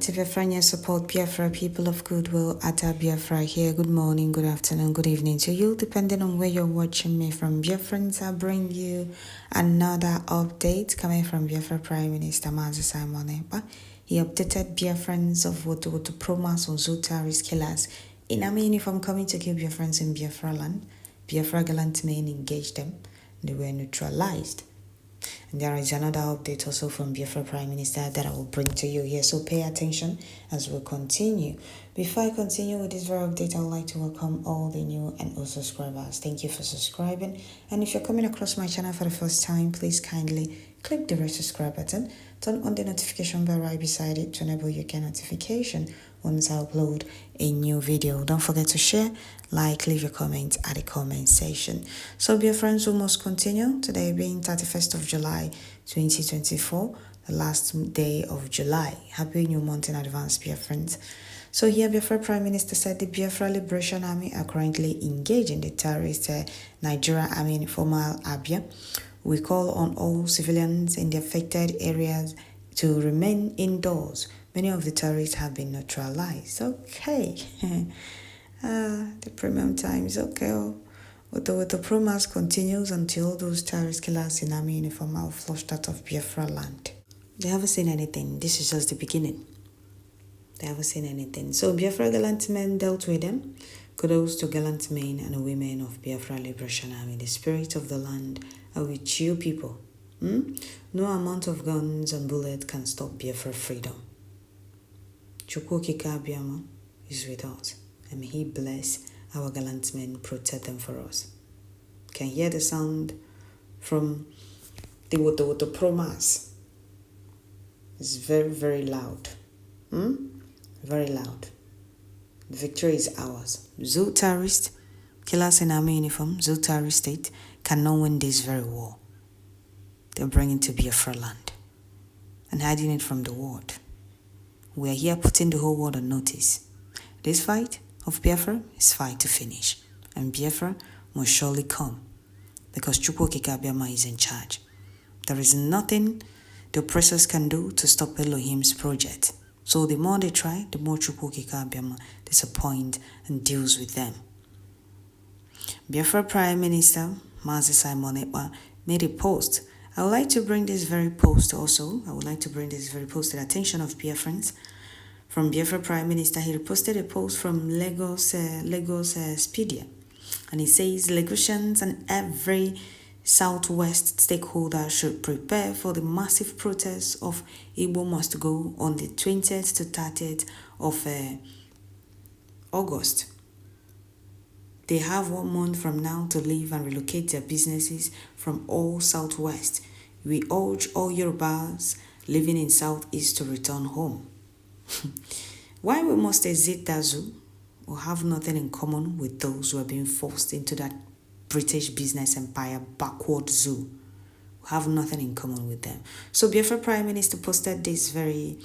active Biafra support Biafra, people of goodwill at Biafra here. Good morning, good afternoon, good evening to you, depending on where you're watching me from. Biafrans, I bring you another update coming from Biafra Prime Minister Mazi Simon Ekpa. He updated Biafrans of Wotowoto promise on Tèrrøríst killers in army uniform coming to kill Biafrans in Biafra land. Biafra gallant men engaged them. They were neutralized. And there is another update also from Biafra Prime Minister that I will bring to you here. So pay attention as we continue. Before I continue with this very update, I would like to welcome all the new and old subscribers. Thank you for subscribing. And if you're coming across my channel for the first time, please kindly click the red subscribe button. Turn on the notification bell right beside it to enable you get notification once I upload a new video. Don't forget to share, like, leave your comments at the comment section. So dear friends, we must continue. Today being 31st of July 2024, the last day of July. Happy new month in advance, dear friends. So here Biafra Prime Minister said the Biafra Liberation Army are currently engaged in the terrorist Nigeria Army informal Abia. We call on all civilians in the affected areas to remain indoors. Many of the terrorists have been neutralized. Okay. The premium time is okay. But the promise continues until those terrorist killers in army uniform are flushed out of Biafra land. They haven't seen anything. This is just the beginning. They haven't seen anything. So Biafra gallant men dealt with them. Kudos to gallant men and women of Biafra Liberation Army. The spirit of the land are with you people. No amount of guns and bullets can stop Biafra freedom. Chukwuokike Abiama is with us, and may He bless our gallant men, protect them for us. Can hear the sound from the Wotowoto promise. It's very, very loud. Very loud. The victory is ours. Tèrrøríst, killers in army uniform, Tèrrøríst state, cannot win this very war. They're bringing to Biafra land and hiding it from the world. We are here putting the whole world on notice. This fight of Biafra is fight to finish, and Biafra must surely come because Chukwuokike Abiama is in charge. There is nothing the oppressors can do to stop Elohim's project. So the more they try, the more Chukwuokike Abiama disappoints and deals with them. Biafra Prime Minister Mazi Simon Ekpa made a post. I would like to bring this very post also. I would like to bring this very post to the attention of Biafrans. From Biafra Prime Minister, he reposted a post from Lagos Spedia. And he says, Lagosians and every Southwest stakeholder should prepare for the massive protest of Igbo Must Go on the 20th to 30th of August. They have 1 month from now to leave and relocate their businesses from all Southwest. We urge all Yorubas living in Southeast to return home. Why we must exit that zoo or have nothing in common with those who are being forced into that British business empire backward zoo? We have nothing in common with them. So Biafra Prime Minister posted this very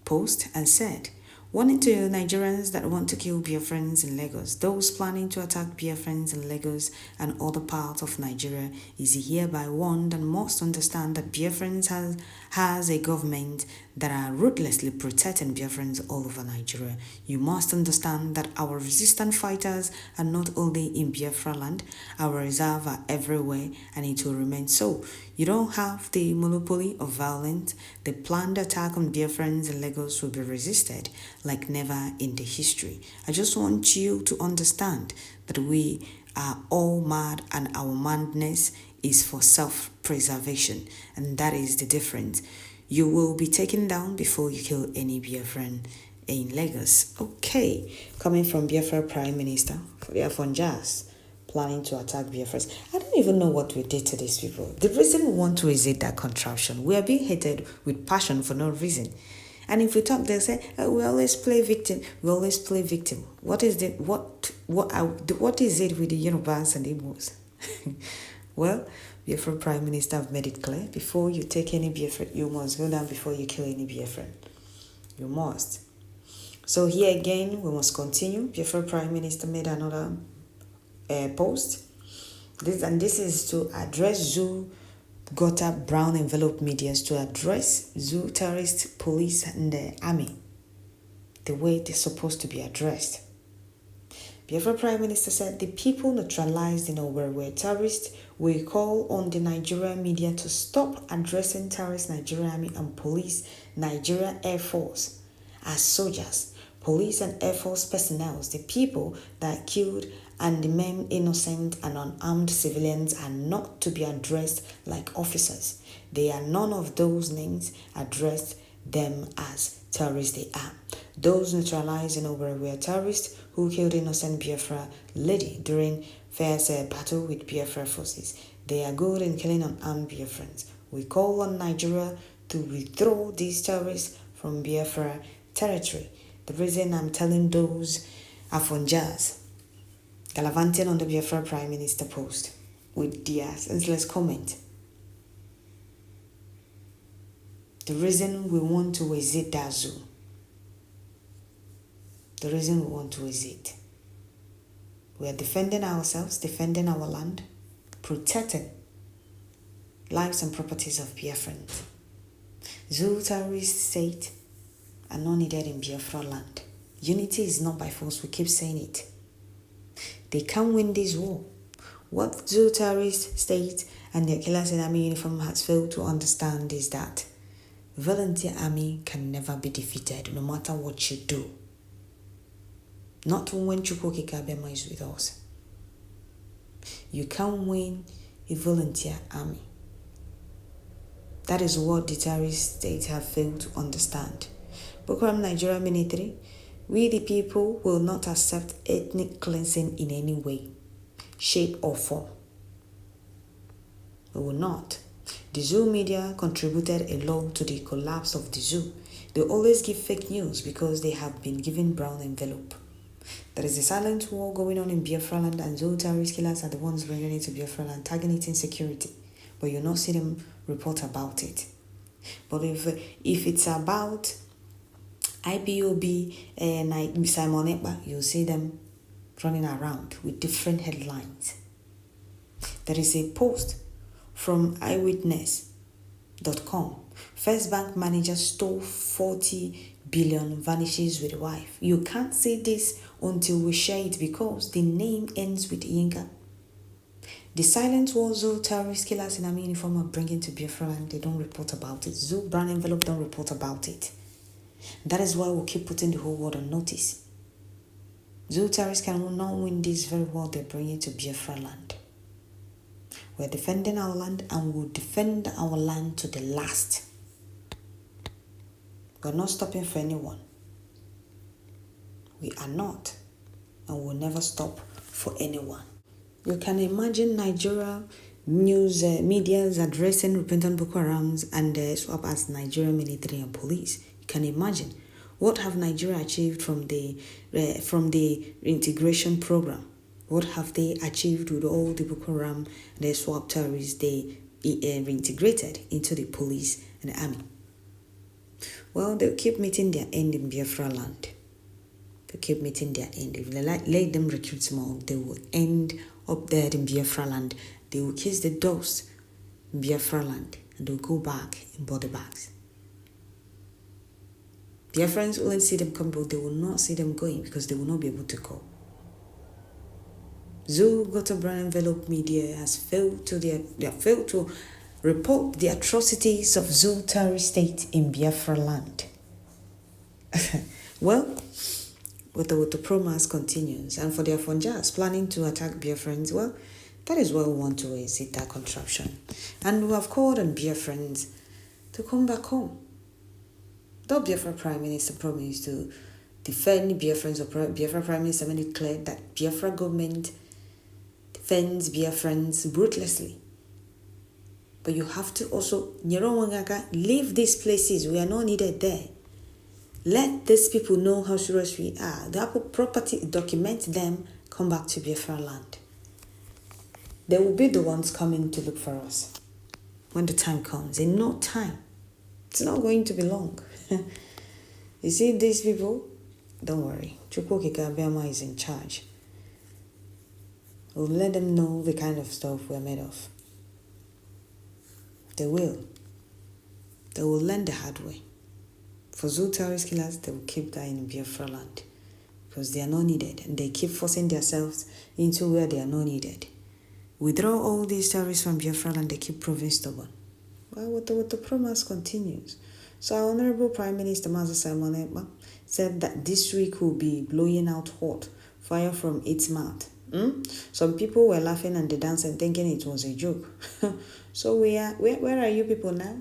post and said, warning to Nigerians that want to kill Biafrans in Lagos. Those planning to attack Biafrans in Lagos and other parts of Nigeria is hereby warned and must understand that Biafrans has a government that are ruthlessly protecting Biafrans all over Nigeria. You must understand that our resistant fighters are not only in Biafra land, our reserve are everywhere and it will remain so. You don't have the monopoly of violence. The planned attack on Biafrans in Lagos will be resisted like never in the history. I just want you to understand that we are all mad and our madness is for self-preservation, and that is the difference. You will be taken down before you kill any Biafran in Lagos. Okay, coming from Biafra Prime Minister, they are from Jazz, planning to attack Biafrans. I don't even know what we did to these people. The reason we want to resist that contraption, we are being hated with passion for no reason. And if we talk, they'll say, we always play victim. We always play victim. What is it? What is it with the Yorubas and Igbos? Well, Biafra Prime Minister have made it clear. Before you take any Biafra, you must go down before you kill any Biafra. You must. So here again, we must continue. Biafra Prime Minister made another post. This is to address zoo got up brown envelope medias to address zoo terrorist police and the army the way they're supposed to be addressed. Biafra Prime Minister said the people neutralized in Owerri were terrorists. We call on the Nigerian media to stop addressing terrorist Nigerian Army and Police, Nigeria Air Force as soldiers, police and Air Force personnel. The people that killed and the men innocent and unarmed civilians are not to be addressed like officers. They are none of those names. Addressed them as terrorists they are. Those neutralized in Owerri were terrorists who killed innocent Biafra lady during fierce battle with Biafra forces. They are good in killing unarmed Biafrans. We call on Nigeria to withdraw these terrorists from Biafra territory. The reason I'm telling those Afonjas gallivanting on the Biafra Prime Minister post with their senseless comment. The reason we want to visit that zoo. The reason we want to visit. We are defending ourselves, defending our land, protecting lives and properties of Biafrans. Zoo terrorist state are not needed in Biafra land. Unity is not by force, we keep saying it. They can't win this war. What zoo terrorist state and their killers in army uniform has failed to understand is that volunteer army can never be defeated no matter what you do. Not when Chukwuka Abema is with us. You can't win a volunteer army. That is what the terrorist states have failed to understand. Boko Haram Nigeria military, we the people will not accept ethnic cleansing in any way, shape or form. We will not. The zoo media contributed a lot to the collapse of the zoo. They always give fake news because they have been given brown envelope. There is a silent war going on in Biafra land, and zoo terrorist killers are the ones bringing it to Biafra land, targeting insecurity. But you'll not see them report about it. But if it's about IPOB and Simon Ekpa, you'll see them running around with different headlines. There is a post from eyewitness.com. First bank manager stole 40 billion, vanishes with wife. You can't see this until we share it because the name ends with Yinka. The silent war zoo terrorist killers in army uniform are bringing to Biafra and they don't report about it. Zoo brown envelope don't report about it. That is why we keep putting the whole world on notice. Zoo terrorists cannot win this very war they're bringing to Biafra land. We're defending our land and we'll defend our land to the last. We're not stopping for anyone. We are not, and we'll never stop for anyone. You can imagine Nigeria news medias addressing repentant Boko Harams and swap as Nigerian military and police. You can imagine what have Nigeria achieved from the integration program. What have they achieved with all the Boko Haram and the swap terrorists they reintegrated into the police and the army? Well, they'll keep meeting their end in Biafra land. They'll keep meeting their end. If they let them recruit more, they will end up there in Biafra land. They will kiss the dust in Biafra land and they'll go back in body bags. Biafrans will see them come, but they will not see them going because they will not be able to go. Zoo Gùndøwn envelope media has failed to report the atrocities of Zoo terrorist state in Biafra land. Well, Wotowoto promise continues, and for the Afonjas planning to attack Biafrans, well, that is why we want to exit that contraption. And we have called on Biafrans to come back home. The Biafra Prime Minister promised to defend Biafrans, or Biafra Prime Minister made it clear that Biafra government defends Biafrans ruthlessly. But you have to also, leave these places. We are not needed there. Let these people know how serious we are. The Apple property, document them, come back to Biafra land. They will be the ones coming to look for us when the time comes. In no time. It's not going to be long. You see these people? Don't worry. Chukwuka Abema is in charge. We'll let them know the kind of stuff we're made of. They will. They will learn the hard way. For Zoo terrorist killers, they will keep dying in Biafra land because they are not needed, and they keep forcing themselves into where they are not needed. Withdraw all these terrorists from Biafra land, they keep proving stubborn. Well, what the promise continues. So our Honorable Prime Minister Master Simon Ekpa said that this week will be blowing out hot, fire from its mouth. Some people were laughing and they danced and thinking it was a joke. So where are you people now?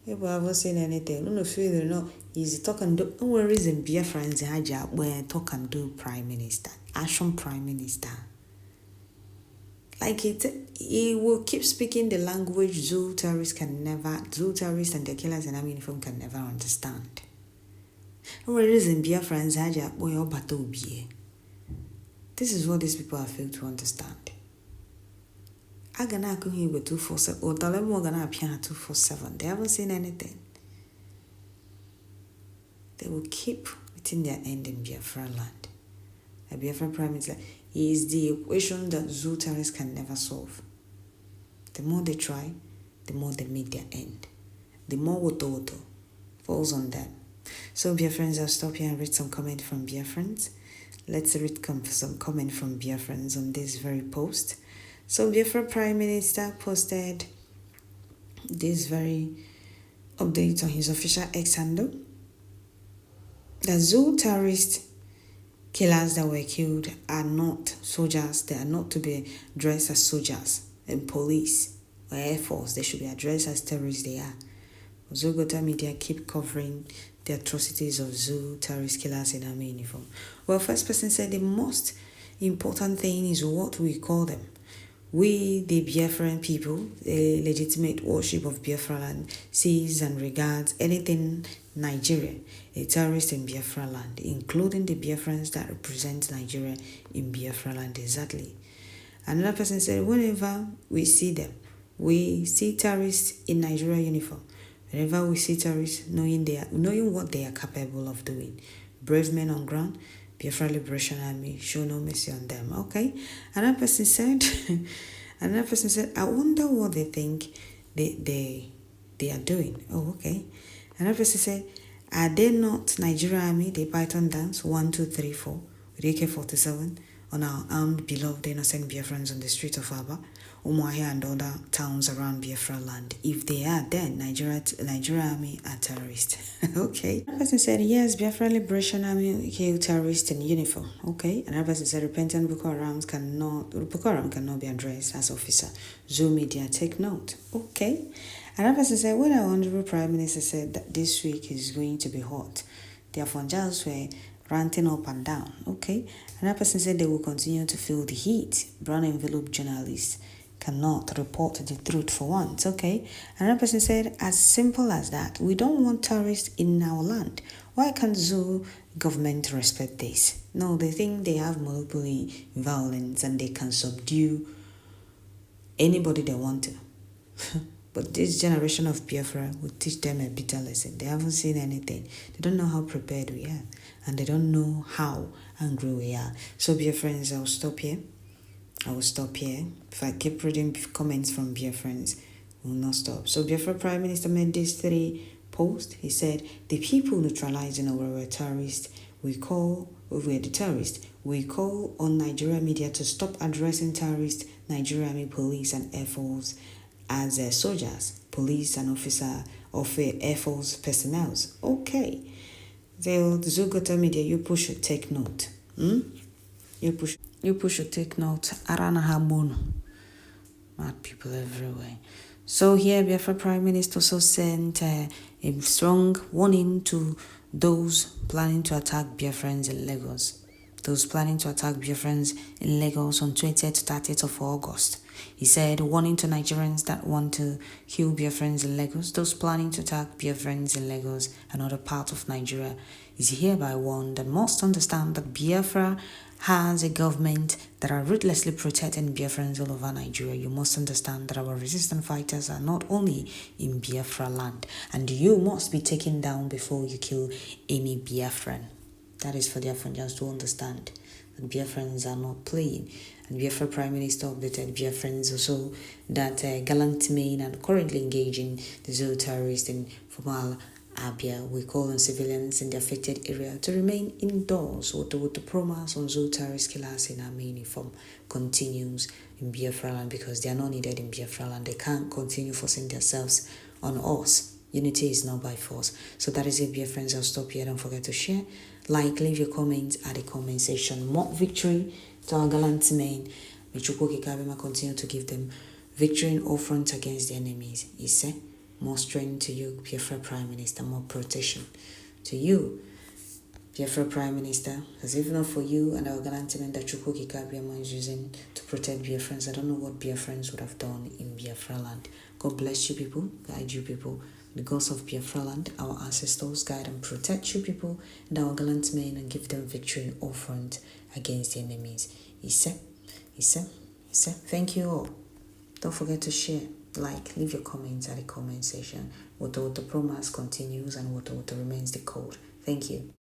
People haven't seen anything. No feel no. He's talk and do. No reason Biafra and Zahaja where talk and do Prime Minister, Action Prime Minister. Like he will keep speaking the language Zoo terrorists and their killers in army uniform can never understand. No reason Biafra and Zahaja where battle be. This is what these people have failed to understand. Agana here with 247 or Dalemo gonna appear at 247. They haven't seen anything. They will keep within their end in Biafra land. A Biafra Prime Minister is the equation that Zoo terrorists can never solve. The more they try, the more they meet their end. The more Wotowoto falls on them. So Biafrans, I'll stop here and read some comment from Biafrans. Let's read some comment from Biafrans on this very post. So Biafra Prime Minister posted this very update on his official X handle. The Zoo terrorist killers that were killed are not soldiers. They are not to be addressed as soldiers and police or Air Force. They should be addressed as terrorists they are. Zogota media keep covering the atrocities of Zoo terrorist killers in army uniform. Well, first person said the most important thing is what we call them. We, the Biafran people, the legitimate worship of Biafra land, sees and regards anything Nigeria, a terrorist in Biafra land, including the Biafrans that represent Nigeria in Biafra land exactly. Another person said, whenever we see them, we see terrorists in Nigeria uniform. Whenever we see terrorists, knowing what they are capable of doing. Brave men on ground, Biafra Liberation Army, show no mercy on them. Okay. Another person said, I wonder what they think they are doing. Oh, okay. Another person said, are they not Nigeria Army? They Python dance 1, 2, 3, 4 with AK-47 on our armed, beloved, innocent Biafrans on the street of Aba, Umuahia and other towns around Biafra land. If they are, then Nigeria Army are terrorists. Okay. Another person said, yes, Biafra Liberation Army kill terrorists in uniform. Okay. Another person said, repentant Boko Haram cannot be addressed as officer. Zoo media, take note. Okay. Another person said, when our Honorable Prime Minister said that this week is going to be hot, their funjals were ranting up and down. Okay. Another person said they will continue to feel the heat. Brown envelope journalists cannot report the truth for once. Okay. Another person said, as simple as that, we don't want terrorists in our land. Why can't Zoo government respect this? No, they think they have monopoly violence and they can subdue anybody they want to. But this generation of Biafra will teach them a bitter lesson. They haven't seen anything. They don't know how prepared we are. And they don't know how angry we are. So, Biafrans, I will stop here. If I keep reading comments from Biafrans, we will not stop. So, Biafra Prime Minister made these 3 posts. He said, the people neutralizing our terrorists, we call on Nigeria media to stop addressing terrorists, Nigeria Army Police and Air Force as soldiers, police and officer of Air Force personnel. Okay. The Zogota media, you should take note. You should take note. Aranahamono. Mad people everywhere. So here, Biafra Prime Minister also sent a strong warning to those planning to attack Biafrans in Lagos. Those planning to attack Biafrans in Lagos on 20th to 30th of August. He said, warning to Nigerians that want to kill Biafrans in Lagos, those planning to attack Biafrans in Lagos and other parts of Nigeria, is hereby warned and must understand that Biafra has a government that are ruthlessly protecting Biafrans all over Nigeria. You must understand that our resistance fighters are not only in Biafra land, and you must be taken down before you kill any Biafran. That is for the Afghanis to understand. and Biafrans are not playing. And Biafra Prime Minister updated Biafrans also that gallant men are currently engaging the Tèrrøríst in formal Abia. We call on civilians in the affected area to remain indoors. Wotowoto promise on Tèrrøríst killers in army uniform continues in Biafra land because they are not needed in Biafra land. They can't continue forcing themselves on us. Unity is not by force. So that is it, Biafrans. I'll stop here. Don't forget to share, like, leave your comments at the comment section. More victory to our gallant men. May Chukwu Kabema continue to give them victory in all fronts against the enemies. He said, more strength to you, Biafra Prime Minister, more protection to you, Biafra Prime Minister. Because if not for you and our gallant men that Chukwu Kabema is using to protect Biafrans, I don't know what Biafrans would have done in Biafra land. God bless you people, guide you people. The gods of Biafra land, our ancestors, guide and protect you people and our gallant men and give them victory in all front against the enemies. He said, thank you all. Don't forget to share, like, leave your comments at the comment section. Wotowoto promise continues and Wotowoto remains the code. Thank you.